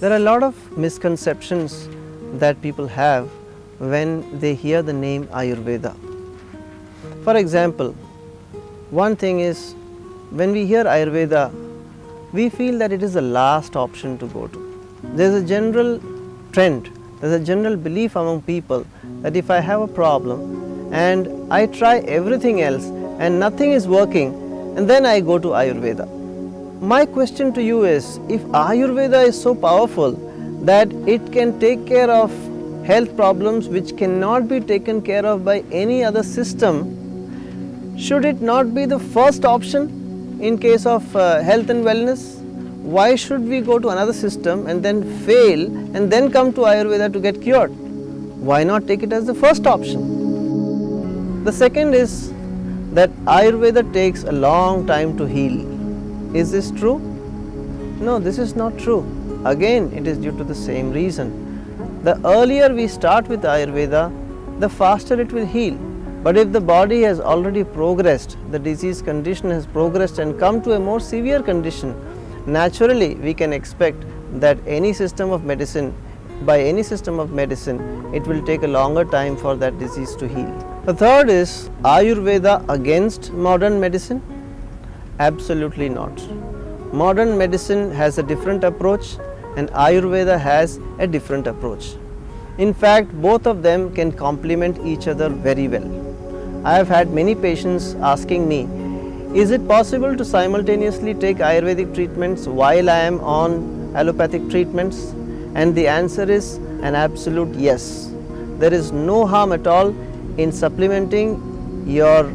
There are a lot of misconceptions that people have when they hear the name Ayurveda. For example, one thing is, when we hear Ayurveda, we feel that it is the last option to go to. There is a general trend, there is a general belief among people that if I have a problem and I try everything else and nothing is working, and then I go to Ayurveda. My question to you is, if Ayurveda is so powerful that it can take care of health problems which cannot be taken care of by any other system, should it not be the first option in case of health and wellness? Why should we go to another system and then fail and then come to Ayurveda to get cured? Why not take it as the first option? The second is that Ayurveda takes a long time to heal. Is this true? No, this is not true. Again, it is due to the same reason. The earlier we start with Ayurveda, the faster it will heal. But if the body has already progressed, the disease condition has progressed and come to a more severe condition, naturally we can expect that any system of medicine, it will take a longer time for that disease to heal. The third is, Ayurveda against modern medicine? Absolutely not. Modern medicine has a different approach and Ayurveda has a different approach. In fact, both of them can complement each other very well. I have had many patients asking me, is it possible to simultaneously take Ayurvedic treatments while I am on allopathic treatments? And the answer is an absolute yes. There is no harm at all in supplementing your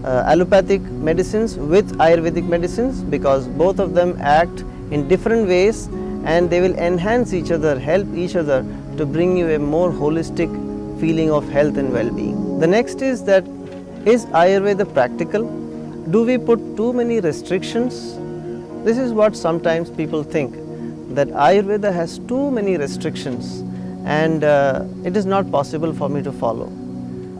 allopathic medicines with Ayurvedic medicines, because both of them act in different ways and they will enhance each other, help each other to bring you a more holistic feeling of health and well-being. The next is that, is Ayurveda practical? Do we put too many restrictions? This is what sometimes people think, that Ayurveda has too many restrictions and it is not possible for me to follow.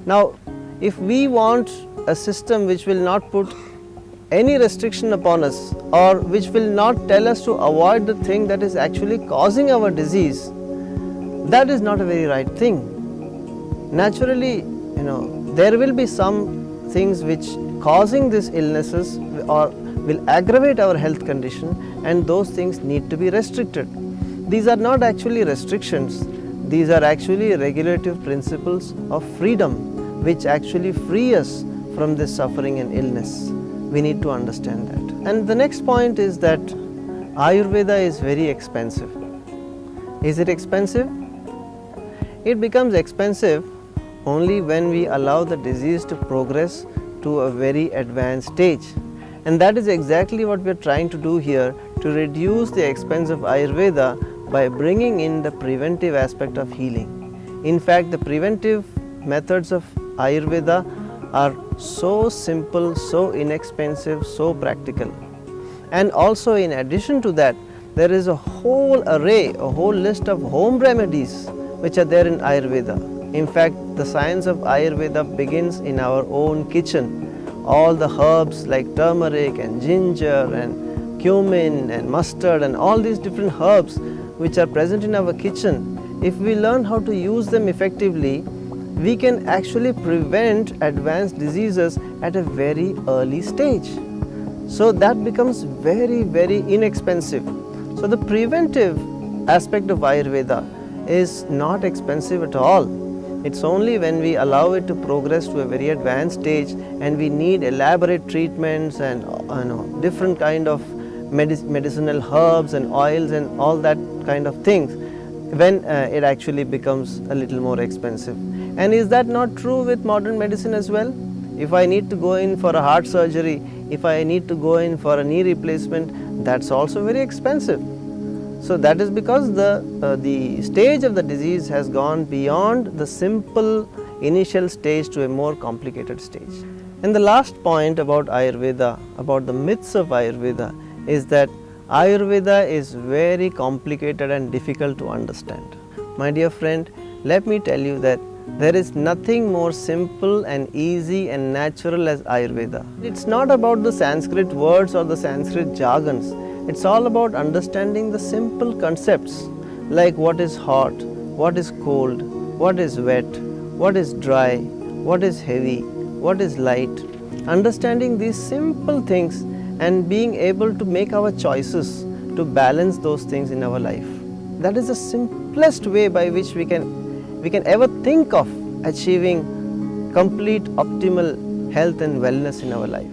Now, if we want a system which will not put any restriction upon us or which will not tell us to avoid the thing that is actually causing our disease, that is not a very right thing. Naturally, there will be some things which causing these illnesses or will aggravate our health condition, and those things need to be restricted. These are not actually restrictions, these are actually regulative principles of freedom which actually free us from this suffering and illness. We need to understand that. And the next point is that Ayurveda is very expensive. Is it expensive? It becomes expensive only when we allow the disease to progress to a very advanced stage. And that is exactly what we are trying to do here, to reduce the expense of Ayurveda by bringing in the preventive aspect of healing. In fact, the preventive methods of Ayurveda are so simple, so inexpensive, so practical. And also, in addition to that, there is a whole array, a whole list of home remedies which are there in Ayurveda. In fact, the science of Ayurveda begins in our own kitchen. All the herbs like turmeric and ginger and cumin and mustard and all these different herbs which are present in our kitchen, if we learn how to use them effectively, we can actually prevent advanced diseases at a very early stage. So that becomes very, very inexpensive. So the preventive aspect of Ayurveda is not expensive at all. It's only when we allow it to progress to a very advanced stage and we need elaborate treatments and different kind of medicinal herbs and oils and all that kind of things, when it actually becomes a little more expensive. And is that not true with modern medicine as well? If I need to go in for a heart surgery, if I need to go in for a knee replacement, that's also very expensive. So that is because the stage of the disease has gone beyond the simple initial stage to a more complicated stage. And the last point about Ayurveda, about the myths of Ayurveda, is that Ayurveda is very complicated and difficult to understand. My dear friend, let me tell you that there is nothing more simple and easy and natural as Ayurveda. It's not about the Sanskrit words or the Sanskrit jargons. It's all about understanding the simple concepts. like what is hot, what is cold, what is wet, what is dry, what is heavy, what is light. Understanding these simple things and being able to make our choices to balance those things in our life. That is the simplest way by which we can ever think of achieving complete optimal health and wellness in our life.